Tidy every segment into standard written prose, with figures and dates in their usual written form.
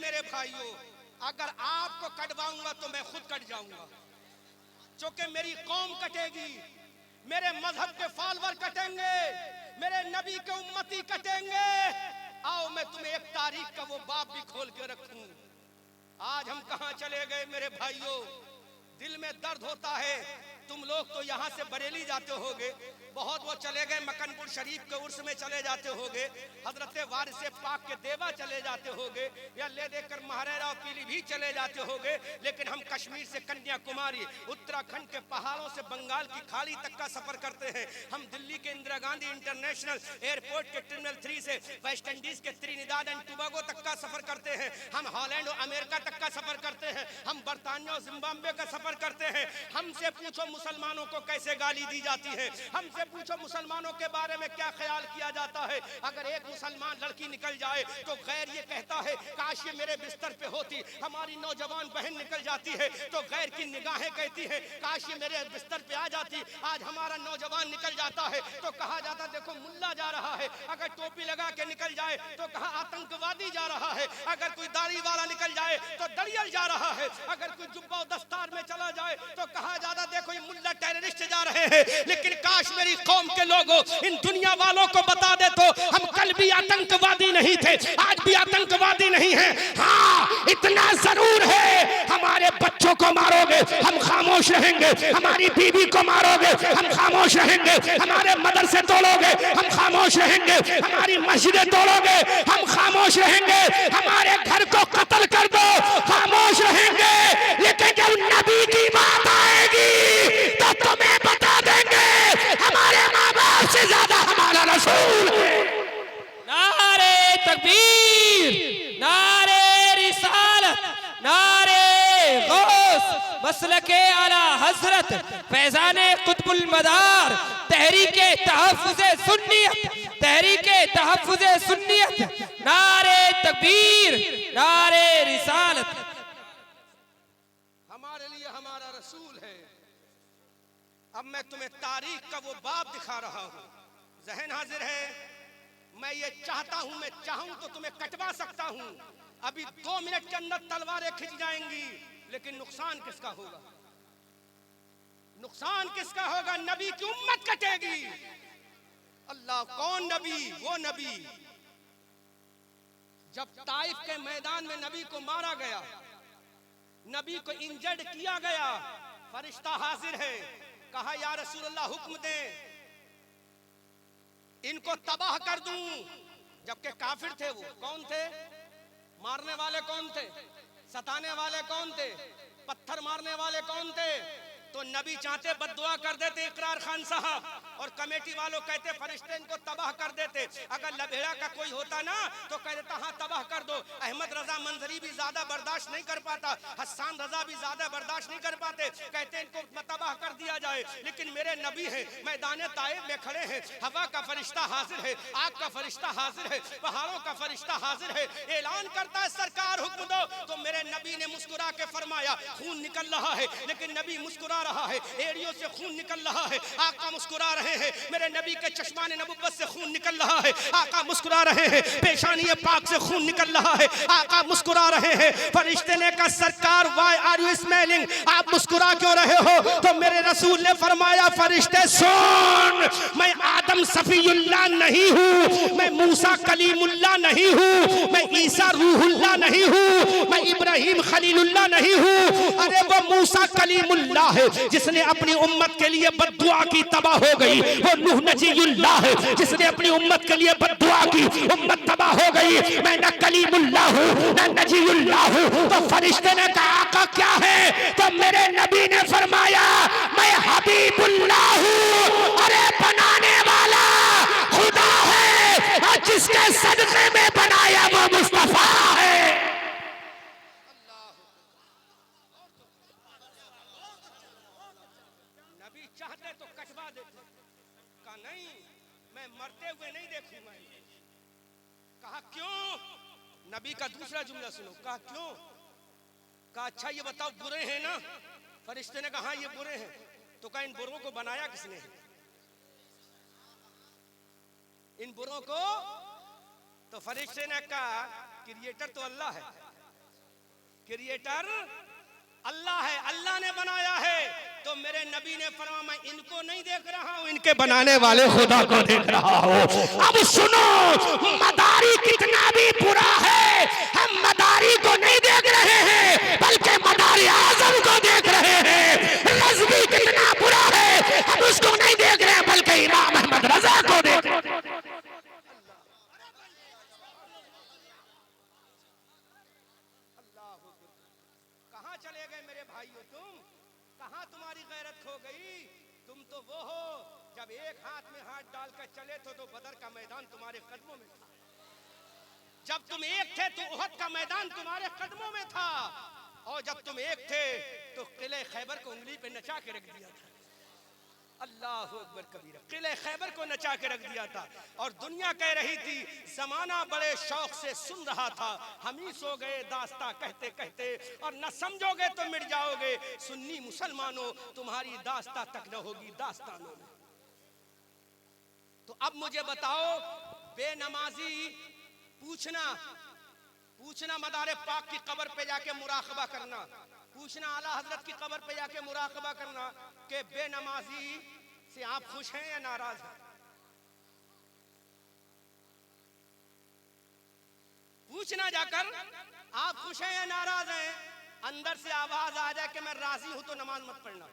मेरे भाइयों, अगर आपको कटवाऊंगा तो मैं खुद कट जाऊंगा, क्योंकि मेरी कौम कटेगी, मेरे मजहब के फॉलोअर कटेंगे, मेरे नबी के उम्मती कटेंगे। आओ मैं तुम्हें एक तारीख का वो बाब भी खोल के रखूं। आज हम कहां चले गए मेरे भाइयों, दिल में दर्द होता है। तुम लोग तो यहाँ से बरेली जाते होगे, बहुत वो चले गए मकनपुर शरीफ के उर्स में चले जाते होगे, हजरत वारिस पाक के देवा चले जाते होगे, या ले देकर महाराणा पीलीभीत चले जाते होगे। लेकिन हम कश्मीर से कन्याकुमारी, उत्तराखंड के पहाड़ों से बंगाल की खाड़ी तक का सफर करते हैं। हम दिल्ली के इंदिरा गांधी इंटरनेशनल एयरपोर्ट के टर्मिनल 3 से वेस्ट इंडीज के त्रिनिदाद एंड टोबैगो तक का सफर करते हैं। हम हॉलैंड और अमेरिका तक का सफर करते हैं। हम बर्तानिया और जिम्बाब्वे का सफर करते हैं। हमसे पूछो मुसलमानों को कैसे गाली दी जाती है, हमसे पूछो मुसलमानों के बारे में क्या ख्याल किया जाता है। अगर एक मुसलमान लड़की निकल जाए तो गैर ये कहता है काश ये मेरे बिस्तर पे होती। हमारी नौजवान बहन निकल जाती है तो गैर की निगाहें कहती है काश ये मेरे बिस्तर पे आ जाती। आज हमारा नौजवान निकल जाता है तो कहा जाता देखो मुल्ला जा रहा है, अगर टोपी लगा के निकल जाए तो कहा आतंकवादी जा रहा है, अगर कोई दाढ़ी वाला निकल जाए तो दलियल जा रहा है, अगर कोई जुब्बा दस्तार में चला जाए तो कहा जाता देखो ये मुल्ला टेररिस्ट जा रहे हैं। लेकिन काश मेरी कौम के लोगों इन दुनिया वालों को बता दे तो हम कल भी आतंकवादी नहीं थे, आज भी आतंकवादी नहीं है। हाँ इतना जरूर है, हमारे बच्चों को मारोगे हम खामोश रहेंगे, हमारी बीवी को मारोगे हम खामोश रहेंगे, हमारे मदरसे तोड़ोगे हम खामोश रहेंगे, हमारी मस्जिदें तोड़ोगे हम खामोश रहेंगे, हमारे घर को कत्ल कर दो खामोश रहेंगे। लेकिन जब नबी की बात आएगी तो तुम्हें बता देंगे हमारे माँ बाप से ज्यादा हमारा रसूल है। नारे तकबीर, नारे रिसालत, नारे गौस, मसलके आला हजरत फैजाने कुतुबुल मदार, तहरीके तहफ्फुज़े सुन्नियत, तहरीके तहफ्फुज़े सुन्नियत, नारे तकबीर, नारे रिसालत। हमारे लिए हमारा रसूल है। अब मैं तुम्हें तारीख का वो बाब दिखा रहा हूँ, जहन हाजिर है। मैं ये चाहता हूँ, मैं चाहूँ तो तुम्हें कटवा सकता हूँ, अभी 2 मिनट के अंदर तलवारें खिंच जाएंगी, लेकिन नुकसान किसका होगा? नुकसान किसका होगा? नबी की उम्मत कटेगी। अल्लाह कौन नबी? वो नबी जब ताइफ के मैदान में नबी को मारा गया, नबी को इंजर्ड किया गया, फरिश्ता हाजिर है, कहा या रसूलल्लाह हुक्म दे इनको तबाह कर दूं। जबकि काफिर थे, वो कौन थे? मारने वाले कौन थे? सताने वाले कौन थे? पत्थर मारने वाले कौन थे? तो नबी चाहते बद्दुआ कर देते इकरार खान साहब, और कमेटी वालों कहते फरिश्ते इनको तबाह कर देते। अगर लभेड़ा का कोई होता ना तो कह देता हाँ तबाह कर दो। अहमद रजा मंजरी भी ज्यादा बर्दाश्त नहीं कर पाता, हसन रजा भी ज्यादा बर्दाश्त नहीं कर पाते, कहते इनको तबाह कर दिया जाए। लेकिन मेरे नबी हैं, मैदान ताइफ में खड़े हैं, हवा का फरिश्ता हाजिर है, आग का फरिश्ता हाजिर है, पहाड़ों का फरिश्ता हाजिर है, ऐलान करता है सरकार हुक्म दो। तो मेरे नबी ने मुस्कुरा के फरमाया खून निकल रहा है, लेकिन नबी मुस्कुरा रहा है, एड़ियों से खून निकल रहा है, आका मुस्कुरा रहे हैं। मेरे नबी के चश्माने नबुव्वत से खून निकल रहा है, आका मुस्कुरा रहे हैं। पेशानी पाक से खून निकल रहा है, आका मुस्कुरा रहे हैं। फरिश्ते ने कहा सरकार व्हाई आर यू स्माइलिंग, आप मुस्कुरा क्यों रहे हो? तो मेरे रसूल ने फरमाया फरिश्ते सुन, मैं आदम सफीउल्लाह नहीं हूँ, मैं मूसा कलीमुल्लाह नहीं हूँ, मैं ईसा रूहुल्लाह नहीं हूँ, मैं इब्राहिम खलीलुल्लाह नहीं हूँ। अरे वो मूसा कलीमुल्लाह है जिसने अपनी उम्मत के लिए बद्दुआ की तबाह हो गई, वो नूह नजीयुल्लाह है जिसने अपनी उम्मत के लिए बद्दुआ की, उम्मत तबाह हो गई। मैं न कलीमुल्लाह हूँ न नजीयुल्लाह हूँ। तो फरिश्ते ने कहा आका क्या है? तो मेरे नबी ने फरमाया मैं हबीबुल्लाह हूँ। अरे बनाने वाला खुदा है और जिसके सदक़े में बनाया वो मुस्तफा है। चाहते तो कटवा देते, कहा नहीं मैं मरते हुए नहीं देखूंगा। कहा क्यों? नबी का दूसरा जुमला सुनो, कहा क्यों? कहा अच्छा ये बताओ बुरे हैं ना? फरिश्ते ने कहा हाँ ये बुरे हैं। तो कहा इन बुरों को बनाया किसने है? इन बुरों को? तो फरिश्ते ने कहा क्रिएटर तो अल्लाह है, क्रिएटर अल्लाह है, अल्लाह ने बनाया है। तो मेरे नबी ने फरमाया मैं इनको नहीं देख रहा हूं, इनके बनाने वाले खुदा को देख रहा हूं। अब सुनो, मदारी कितना भी बुरा है, हम मदारी को नहीं देख रहे हैं बल्कि मदारी आजम को देख रहे हैं। रज़वी कितना बुरा है, हम उसको नहीं देख रहे हैं बल्कि इमाम अहमद रजा को देख रहे हैं। कहां चले गए मेरे भाइयों, तुम कहां तुम्हारी गैरत खो गई? तुम तो वो हो जब एक हाथ में हाथ डालकर चले तो बदर का मैदान तुम्हारे कदमों में था। जब तुम एक थे तो उहद का मैदान तुम्हारे कदमों में था, और जब तुम एक थे तो किले खैबर को उंगली पे नचा के रख दिया था। अल्लाह अकबर कबीरा, किले खैबर को नचा के रख दिया था। और दुनिया कह रही थी, जमाना बड़े शौक से सुन रहा था, हम ही सो गए दास्ता कहते कहते, और न समझोगे तो मिट जाओगे। सुन्नी मुसलमानों, तुम्हारी दास्ता तक न होगी दास्तानों में। तो अब मुझे बताओ, बेनमाजी पूछना मदारे पाक की कब्र पे जाके मुराकबा करना, पूछना आला हजरत की कब्र पे जाके मुराकबा करना कि बेनमाजी से आप खुश हैं या नाराज हैं। पूछना जाकर आप खुश हैं या नाराज हैं। अंदर से आवाज आ जाए कि मैं राजी हूं तो नमाज मत पढ़ना,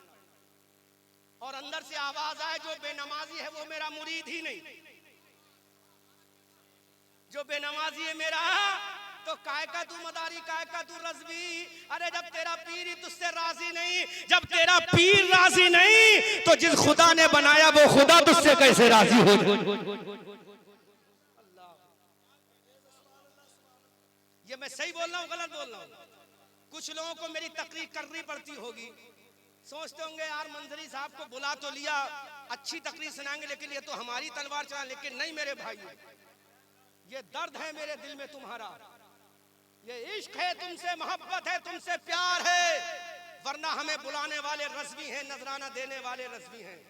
और अंदर से आवाज आए जो बेनमाजी है वो मेरा मुरीद ही नहीं, जो बेनमाजी है मेरा तो काय का तू मदारी, काय का तू रज़वी। अरे जब तेरा पीर ही तुझसे राजी नहीं, जब तेरा पीर राजी नहीं तो जिस खुदा ने बनाया वो खुदा तुझसे कैसे राजी हो। ये मैं सही बोल रहा हूँ गलत बोल रहा हूँ? कुछ लोगों को मेरी तकरीर करनी पड़ती होगी, सोचते होंगे यार मंजरी साहब को बुला तो लिया, अच्छी तकरीर सुनाएंगे लेकिन ये तो हमारी तलवार चला। लेकिन नहीं मेरे भाई, ये दर्द है मेरे दिल में तुम्हारा, ये इश्क है तुमसे, मोहब्बत है तुमसे, प्यार है। वरना हमें बुलाने वाले रज़वी हैं, नजराना देने वाले रज़वी हैं,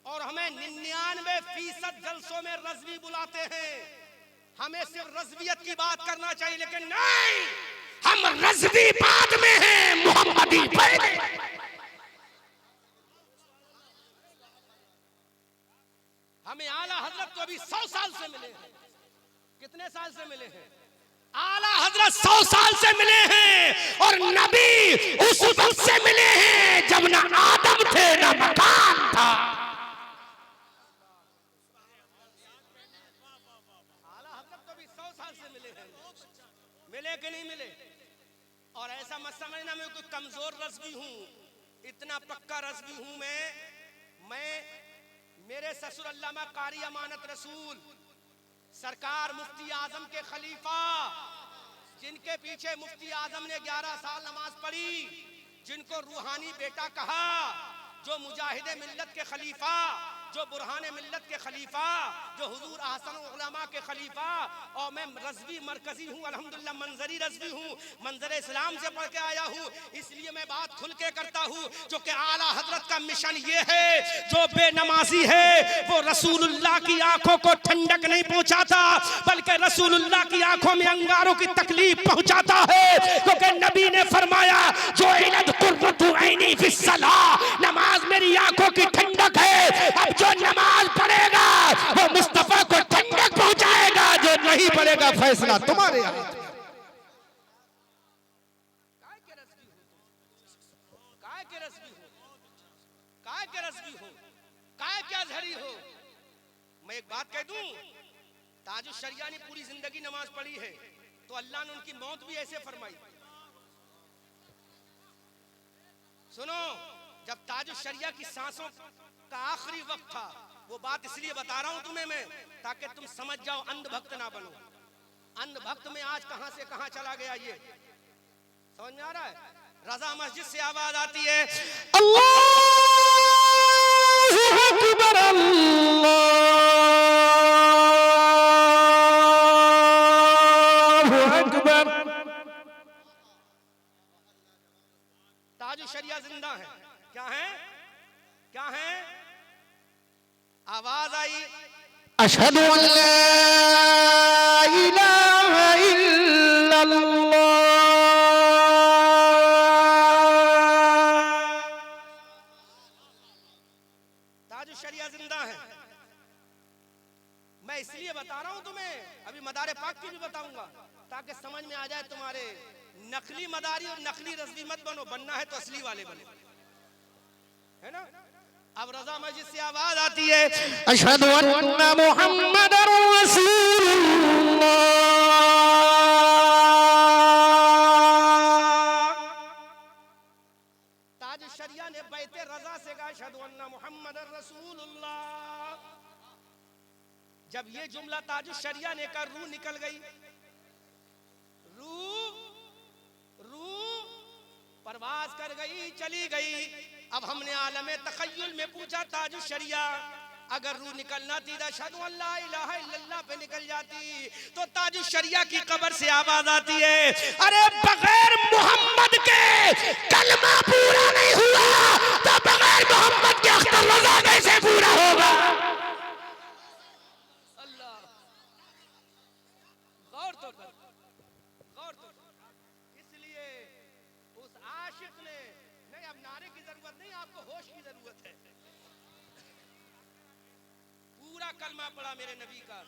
और हमें 99% जलसों में रज़वी बुलाते हैं। हमें सिर्फ रज़वियत की बात करना चाहिए, लेकिन नहीं, हम रज़वी बाद में हैं, मोहम्मदी पहले। हमें आला हजरत को अभी 100 साल से मिले हैं। कितने साल से मिले हैं? आला हजरत 100 साल से मिले हैं, और नबी उस वक्त से मिले हैं जब ना आदम थे ना मकान था। आला हजरत को भी 100 साल से मिले हैं, मिले कि नहीं मिले? और ऐसा मत समझना मैं कोई कमजोर रज़वी हूं, इतना पक्का रज़वी हूं मैं मेरे ससुर अल्लामा कारी अमानत रसूल सरकार मुफ्ती आजम के खलीफा, जिनके पीछे मुफ्ती आजम ने 11 साल नमाज पढ़ी, जिनको रूहानी बेटा कहा, जो मुजाहिदे मिल्लत के खलीफा, जो बुरहाने मिल्लत के खलीफा, जो हुजूर अहसन उलमा के खलीफा, और मैं रज़वी मरकजी हूँ, अल्हम्दुलिल्लाह मंजरी रज़वी हूँ, मंजर इस्लाम से पढ़ के आया हूँ। इसलिए मैं बात खुल के करता हूँ, जो कि आला हजरत का मिशन ये है, जो बेनमाजी है वो रसूलुल्लाह की आंखों को ठंडक नहीं पहुँचाता, बल्कि रसूलुल्लाह की आंखों में अंगारों की तकलीफ पहुँचाता है। क्योंकि नबी ने फरमाया, जो इलद कुर्रतु ऐनी फिस्सलाह, नमाज मेरी आंखों की ठंडक है। अब जो नमाज पढ़ेगा वो मुस्तफा को ठंडक पहुंचाएगा, जो नहीं पढ़ेगा फैसला तुम्हारे हाथ में। काय के रज़वी हो, काय के अज़हरी हो। मैं एक बात कह दूं, ताजुश शरिया ने पूरी जिंदगी नमाज पढ़ी है, तो अल्लाह ने उनकी मौत भी ऐसे फरमाई। सुनो, जब ताजुश शरिया की सांसों का आखिरी वक्त था, वो बात इसलिए बता रहा हूं तुम्हें मैं, ताकि तुम समझ जाओ, अंधभक्त ना बनो। अंधभक्त में आज कहां से कहां चला गया, ये समझ में आ रहा है? रजा मस्जिद से आवाज आती है, अल्लाहु अकबर, अल्लाहु अकबर। ताजुश शरिया जिंदा है। क्या है? क्या है? आवाज आई, अशहदु अल्ला इलाहा इल्लल्लाह मैं इसलिए बता रहा हूं तुम्हें, अभी मदारे पाक की भी बताऊंगा ताकि समझ में आ जाए तुम्हारे। नकली मदारी और नकली रज़वी मत बनो, बनना है तो असली वाले बनो, है ना। अब रजा मस्जिद से आवाज आती है, अशहदु अन्ना मुहम्मदर रसूलुल्लाह। ताज शरिया ने बैते रजा से कहा अशहदु अन्ना मुहम्मदर रसूलुल्लाह। जब ये जुमला ताज शरिया ने कहा, रूह निकल गई, रूह परवाज कर गई, चली गई। अब हमने आलमे तखय्युल में पूछा ताज शरिया, अगर रूह निकलना थी अशहदु अल्ला इलाहा इल्लल्लाह पे निकल जाती तो ताज शरिया की कब्र से आवाज आती है, अरे बगैर मोहम्मद के कलमा पूरा नहीं हुआ तो बगैर मोहम्मद के अख्तर रज़ा कैसे पूरा होगा? अल्लाह, गौर तो कर, गौर तो कर। इसलिए उस आशिक ने, नहीं अब नारे की जरूरत नहीं, आपको होश की जरूरत है। पूरा कलमा पढ़ा मेरे नबी का,